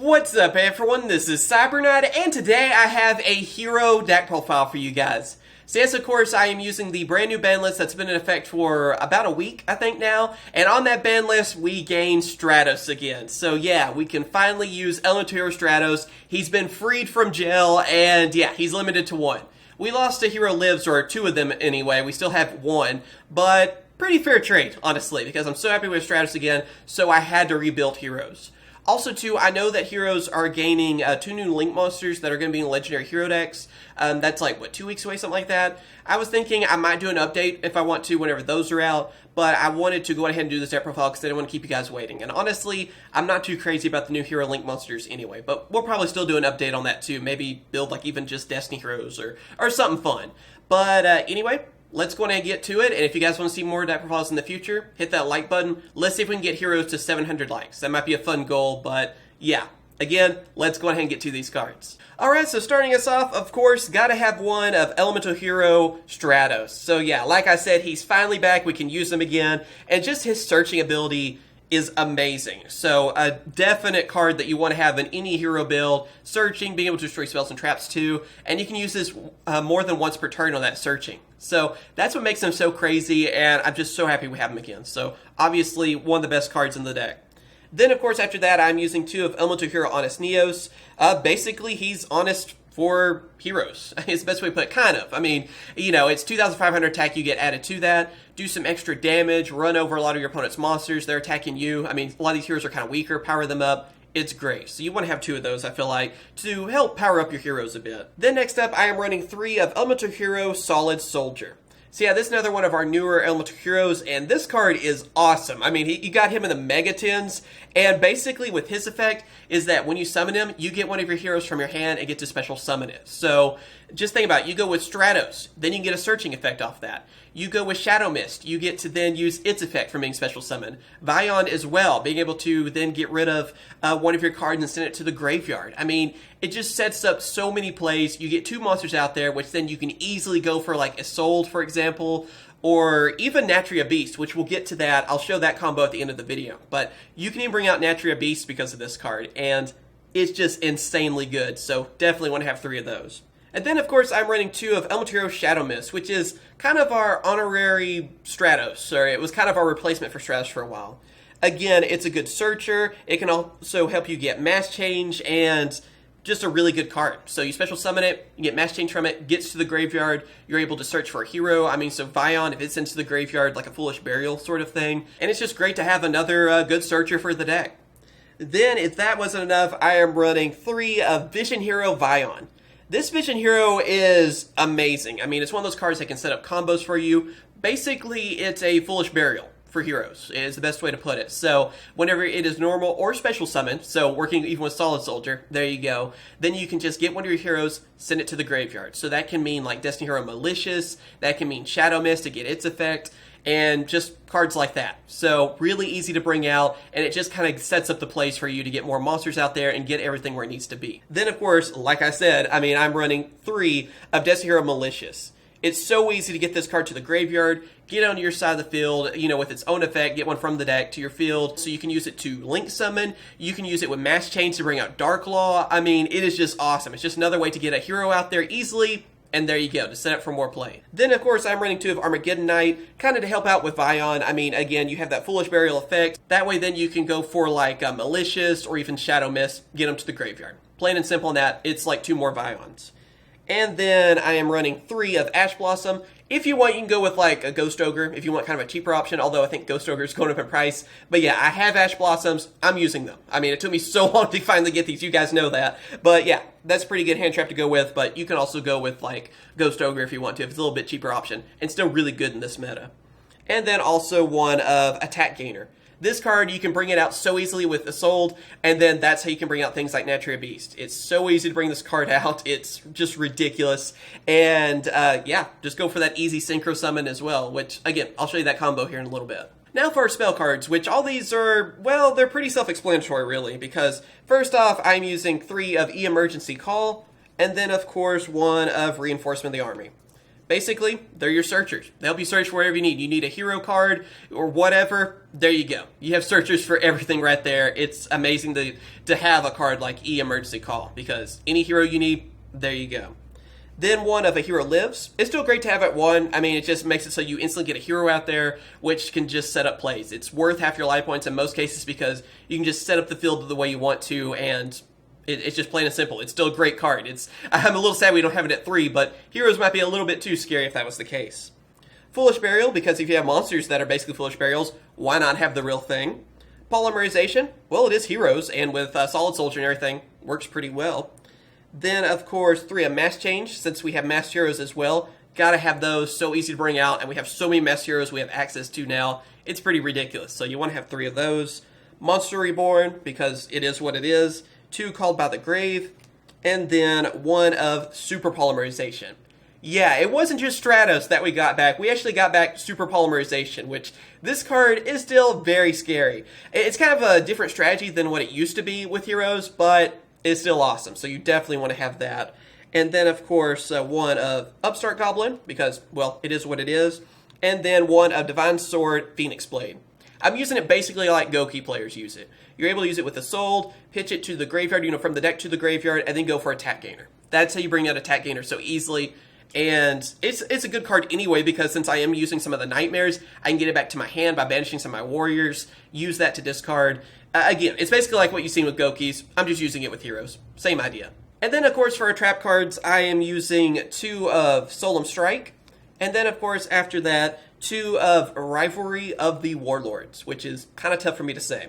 What's up everyone, this is Cyberknight, and today I have a hero deck profile for you guys. So yes, of course, I am using the brand new ban list that's been in effect for about a week, I think now, and on that ban list, we gain Stratos again. So yeah, we can finally use Elemental HERO Stratos. He's been freed from jail, and yeah, he's limited to one. We lost a hero lives, or two of them anyway, we still have one, but pretty fair trade, honestly, because I'm so happy with Stratos again, so I had to rebuild heroes. Also, too, I know that heroes are gaining two new Link monsters that are going to be in Legendary Hero decks. That's like, what, 2 weeks away, something like that? I was thinking I might do an update if I want to whenever those are out, but I wanted to go ahead and do this deck profile because I didn't want to keep you guys waiting. And honestly, I'm not too crazy about the new hero Link monsters anyway, but we'll probably still do an update on that too. Maybe build like even just Destiny heroes or something fun. But anyway, let's go ahead and get to it, and if you guys want to see more deck profiles in the future, hit that like button. Let's see if we can get heroes to 700 likes. That might be a fun goal, but yeah. Again, let's go ahead and get to these cards. Alright, so starting us off, of course, gotta have one of Elemental HERO Stratos. So yeah, like I said, he's finally back, we can use him again, and just his searching ability is amazing. So a definite card that you want to have in any hero build. Searching, being able to destroy spells and traps too, and you can use this more than once per turn on that searching. So that's what makes him so crazy, and I'm just so happy we have him again. So obviously one of the best cards in the deck. Then of course after that I'm using two of Elemental HERO Honest Neos. Basically he's honest for heroes. It's the best way to put it, kind of. I mean, you know, it's 2,500 attack you get added to that, do some extra damage, run over a lot of your opponent's monsters, they're attacking you. I mean, a lot of these heroes are kind of weaker, power them up. It's great. So you want to have two of those, I feel like, to help power up your heroes a bit. Then next up, I am running three of Elemental HERO Solid Soldier. So yeah, this is another one of our newer Elemental Heroes, and this card is awesome. I mean, you got him in the Mega Tins, and basically with his effect is that when you summon him, you get one of your heroes from your hand and get to special summon it. So just think about it. You go with Stratos, then you can get a searching effect off that. You go with Shadow Mist, you get to then use its effect from being special summoned. Vion as well, being able to then get rid of one of your cards and send it to the graveyard. I mean, it just sets up so many plays. You get two monsters out there, which then you can easily go for like Isolde, for example, or even Natria Beast, which we'll get to that. I'll show that combo at the end of the video. But you can even bring out Natria Beast because of this card, and it's just insanely good. So definitely want to have three of those. And then, of course, I'm running two of Elemental HERO Shadow Mist, which is kind of our honorary Stratos, or it was kind of our replacement for Stratos for a while. Again, it's a good searcher. It can also help you get mass change, and just a really good card. So you special summon it, you get mass change from it, gets to the graveyard, you're able to search for a hero. I mean, so Vion, if it's into the graveyard, like a Foolish Burial sort of thing. And it's just great to have another good searcher for the deck. Then, if that wasn't enough, I am running three of Vision Hero Vion. This Vision Hero is amazing. I mean, it's one of those cards that can set up combos for you. Basically, it's a Foolish Burial for heroes, is the best way to put it. So, whenever it is normal or special summon, so working even with Solid Soldier, there you go, then you can just get one of your heroes, send it to the graveyard. So that can mean like Destiny Hero Malicious, that can mean Shadow Mist to get its effect, and just cards like that. So really easy to bring out, and it just kind of sets up the place for you to get more monsters out there and get everything where it needs to be. Then of course, like I said, I mean, I'm running three of Destiny Hero Malicious. It's so easy to get this card to the graveyard, get it onto your side of the field, you know, with its own effect, get one from the deck to your field, so you can use it to link summon, you can use it with Mass Change to bring out Dark Law. I mean, it is just awesome. It's just another way to get a hero out there easily, and there you go, to set up for more play. Then, of course, I'm running two of Armageddon Knight, kind of to help out with Vion. I mean, again, you have that Foolish Burial effect. That way, then you can go for, like, Malicious or even Shadow Mist, get them to the graveyard. Plain and simple on that, it's like two more Vions. And then I am running three of Ash Blossom. If you want, you can go with like a Ghost Ogre if you want kind of a cheaper option, although I think Ghost Ogre is going up in price. But yeah, I have Ash Blossoms. I'm using them. I mean, it took me so long to finally get these. You guys know that. But yeah, that's a pretty good hand trap to go with. But you can also go with like Ghost Ogre if you want to, if it's a little bit cheaper option. And still really good in this meta. And then also one of Attack Gainer. This card, you can bring it out so easily with Isolde, and then that's how you can bring out things like Natria Beast. It's so easy to bring this card out, it's just ridiculous, and yeah, just go for that easy Synchro Summon as well, which, again, I'll show you that combo here in a little bit. Now for our spell cards, which all these are, well, they're pretty self-explanatory, really, because first off, I'm using three of E-Emergency Call, and then, of course, one of Reinforcement of the Army. Basically, they're your searchers. They help you search wherever you need. You need a hero card or whatever, there you go. You have searchers for everything right there. It's amazing to have a card like Emergency Call, because any hero you need, there you go. Then one of a hero lives. It's still great to have at one. I mean, it just makes it so you instantly get a hero out there, which can just set up plays. It's worth half your life points in most cases because you can just set up the field the way you want to, and it's just plain and simple. It's still a great card. I'm a little sad we don't have it at 3, but heroes might be a little bit too scary if that was the case. Foolish Burial, because if you have monsters that are basically Foolish Burials, why not have the real thing? Polymerization, well, it is heroes, and with Solid Soldier and everything, works pretty well. Then, of course, 3, a Mass Change, since we have Mass Heroes as well. Gotta have those, so easy to bring out, and we have so many Mass Heroes we have access to now. It's pretty ridiculous, so you want to have 3 of those. Monster Reborn, because it is what it is. 2, Called by the Grave, and then 1 of Super Polymerization. Yeah, it wasn't just Stratos that we got back. We actually got back Super Polymerization, which this card is still very scary. It's kind of a different strategy than what it used to be with heroes, but it's still awesome, so you definitely want to have that. And then, of course, 1 of Upstart Goblin, because, well, it is what it is. And then 1 of Divine Sword Phoenix Blade. I'm using it basically like Goki players use it. You're able to use it with a Soul, pitch it to the graveyard, from the deck to the graveyard, and then go for attack gainer. That's how you bring out attack gainer so easily. And it's a good card anyway, because since I am using some of the nightmares, I can get it back to my hand by banishing some of my warriors, use that to discard. Again, it's basically like what you've seen with Gokis. I'm just using it with heroes. Same idea. And then, of course, for our trap cards, I am using 2 of Solemn Strike. And then, of course, after that, 2 of Rivalry of the Warlords, which is kind of tough for me to say.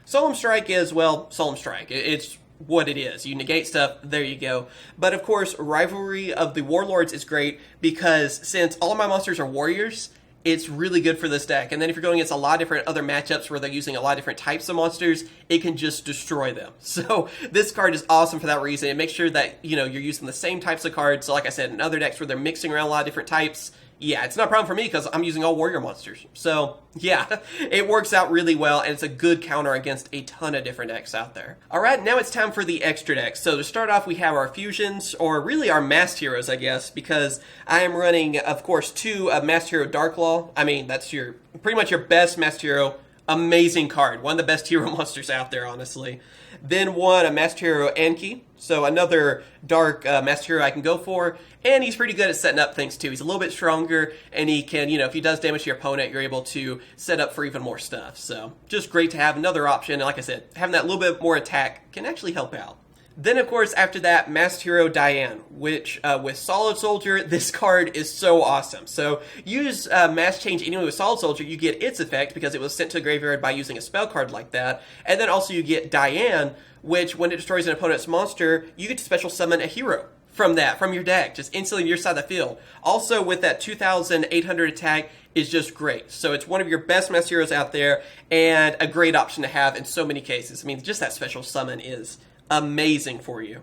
Solemn Strike is, well, Solemn Strike. It's what it is. You negate stuff, there you go. But, of course, Rivalry of the Warlords is great because since all of my monsters are warriors, it's really good for this deck. And then if you're going against a lot of different other matchups where they're using a lot of different types of monsters, it can just destroy them. So this card is awesome for that reason. It makes sure that, you're using the same types of cards. So like I said, in other decks where they're mixing around a lot of different types, yeah, it's not a problem for me because I'm using all warrior monsters. So yeah, it works out really well, and it's a good counter against a ton of different decks out there. All right, now it's time for the extra decks. So to start off, we have our fusions, or really our masked heroes, I guess, because I am running, of course, 2 of Masked Hero Darklaw. I mean, that's pretty much your best masked hero. Amazing card. One of the best hero monsters out there, honestly. Then 1 of Masked Hero Anki. So another dark masked hero I can go for. And he's pretty good at setting up things too. He's a little bit stronger, and he can, if he does damage to your opponent, you're able to set up for even more stuff. So just great to have another option. And like I said, having that little bit more attack can actually help out. Then, of course, after that, Masked Hero Diane, which with Solid Soldier, this card is so awesome. So use Mass Change anyway with Solid Soldier, you get its effect because it was sent to the graveyard by using a spell card like that. And then also you get Diane, which when it destroys an opponent's monster, you get to special summon a hero from your deck, just instantly on your side of the field. Also, with that 2,800 attack, is just great. So it's one of your best Masked Heroes out there, and a great option to have in so many cases. I mean, just that special summon is amazing for you.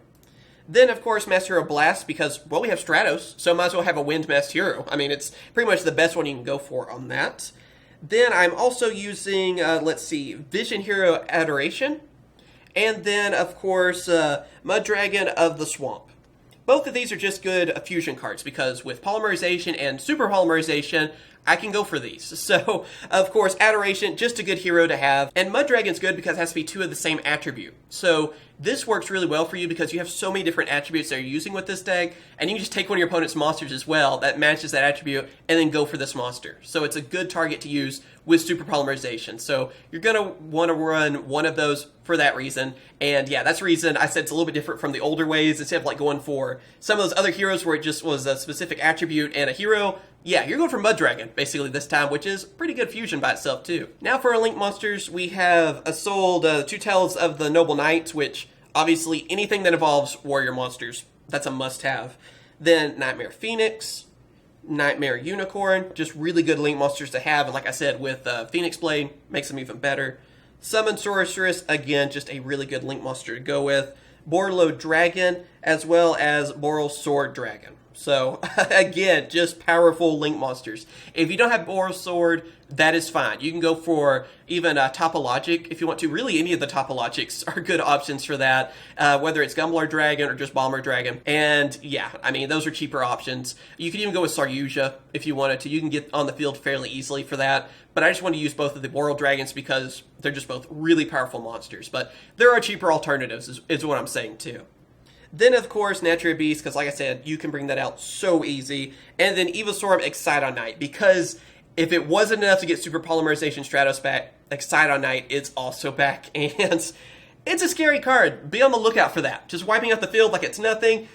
Then, of course, Masked Hero Blast, because, well, we have Stratos, so might as well have a wind Masked Hero. I mean, it's pretty much the best one you can go for on that. Then I'm also using, Vision Hero Adoration. And then, of course, Mud Dragon of the Swamp. Both of these are just good fusion cards, because with Polymerization and Super Polymerization, I can go for these. So, of course, Adoration, just a good hero to have. And Mud Dragon's good because it has to be 2 of the same attribute. So this works really well for you because you have so many different attributes that you're using with this deck, and you can just take one of your opponent's monsters as well that matches that attribute, and then go for this monster. So it's a good target to use with Super Polymerization. So you're going to want to run one of those for that reason. And yeah, that's the reason I said it's a little bit different from the older ways. Instead of like going for some of those other heroes where it just was a specific attribute and a hero, yeah, you're going for Mud Dragon, basically, this time, which is pretty good fusion by itself, too. Now for our Link monsters, we have Sold 2 Tales of the Noble Knight, which, obviously, anything that involves warrior monsters, that's a must-have. Then Nightmare Phoenix, Nightmare Unicorn, just really good Link monsters to have, and like I said, with Phoenix Blade, makes them even better. Summon Sorceress, again, just a really good Link monster to go with. Borlo Dragon, as well as Boral Sword Dragon. So, again, just powerful Link monsters. If you don't have Boros Sword, that is fine. You can go for even Topologic if you want to. Really, any of the Topologics are good options for that, whether it's Gumbler Dragon or just Bomber Dragon. And yeah, I mean, those are cheaper options. You could even go with Saryuja if you wanted to. You can get on the field fairly easily for that. But I just want to use both of the World Dragons because they're just both really powerful monsters. But there are cheaper alternatives, is what I'm saying too. Then, of course, Natura Beast, because like I said, you can bring that out so easy. And then Evilswarm Exciton Knight, because if it wasn't enough to get Super Polymerization Stratos back, Exciton Knight is also back. And it's a scary card. Be on the lookout for that. Just wiping out the field like it's nothing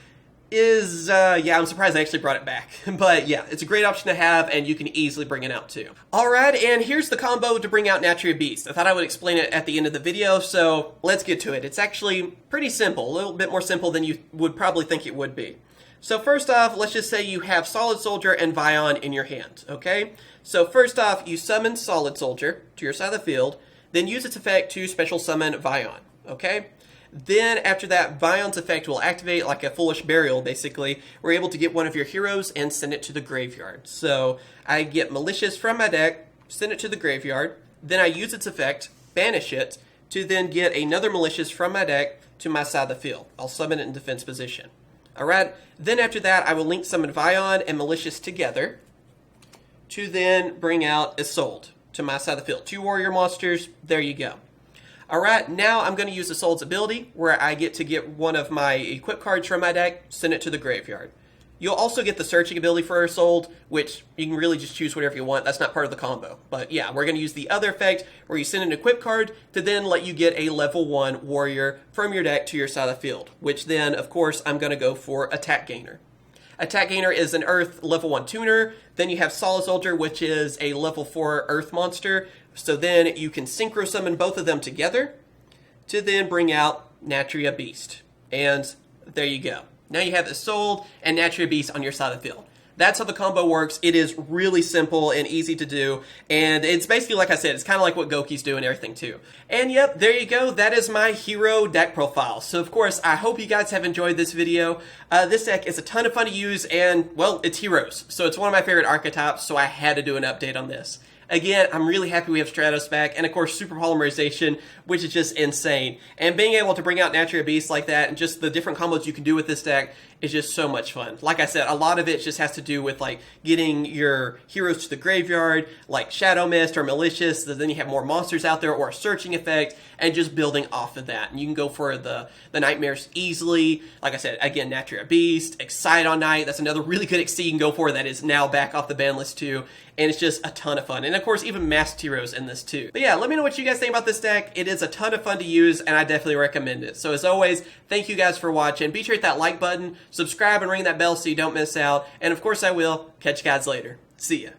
is, yeah, I'm surprised I actually brought it back. But yeah, it's a great option to have, and you can easily bring it out too. Alright, and here's the combo to bring out Natura Beast. I thought I would explain it at the end of the video, so let's get to it. It's actually pretty simple, a little bit more simple than you would probably think it would be. So first off, let's just say you have Solid Soldier and Vion in your hand, okay? So first off, you summon Solid Soldier to your side of the field, then use its effect to special summon Vion, okay? Then, after that, Vion's effect will activate like a Foolish Burial, basically. We're able to get one of your heroes and send it to the graveyard. So, I get Malicious from my deck, send it to the graveyard, then I use its effect, banish it, to then get another Malicious from my deck to my side of the field. I'll summon it in defense position. Alright, then after that, I will link summon Vion and Malicious together to then bring out Isolde to my side of the field. 2 warrior monsters, there you go. Alright, now I'm going to use Isolde's ability, where I get to get one of my equip cards from my deck, send it to the graveyard. You'll also get the searching ability for Isolde, which you can really just choose whatever you want. That's not part of the combo. But yeah, we're going to use the other effect, where you send an equip card to then let you get a level 1 warrior from your deck to your side of the field, which then, of course, I'm going to go for Attack Gainer. Attack Gainer is an Earth level 1 tuner. Then you have Solid Soldier, which is a level 4 Earth monster. So then you can synchro summon both of them together to then bring out Natura Beast. And there you go. Now you have Isolde and Natura Beast on your side of the field. That's how the combo works. It is really simple and easy to do. And it's basically, like I said, it's kind of like what Goki's do and everything too. And yep, there you go. That is my hero deck profile. So of course, I hope you guys have enjoyed this video. This deck is a ton of fun to use and, well, it's heroes. So it's one of my favorite archetypes, so I had to do an update on this. Again, I'm really happy we have Stratos back, and of course Super Polymerization, which is just insane. And being able to bring out Natura Beast like that, and just the different combos you can do with this deck, is just so much fun. Like I said, a lot of it just has to do with like getting your heroes to the graveyard, like Shadow Mist or Malicious, so then you have more monsters out there, or a searching effect, and just building off of that. And you can go for the nightmares easily. Like I said, again, Natura Beast, Exciton Knight, that's another really good XC you can go for that is now back off the ban list too. And it's just a ton of fun. And of course, even masked heroes in this too. But yeah, let me know what you guys think about this deck. It is a ton of fun to use, and I definitely recommend it. So as always, thank you guys for watching. Be sure to hit that like button, subscribe, and ring that bell so you don't miss out. And of course I will. Catch you guys later. See ya.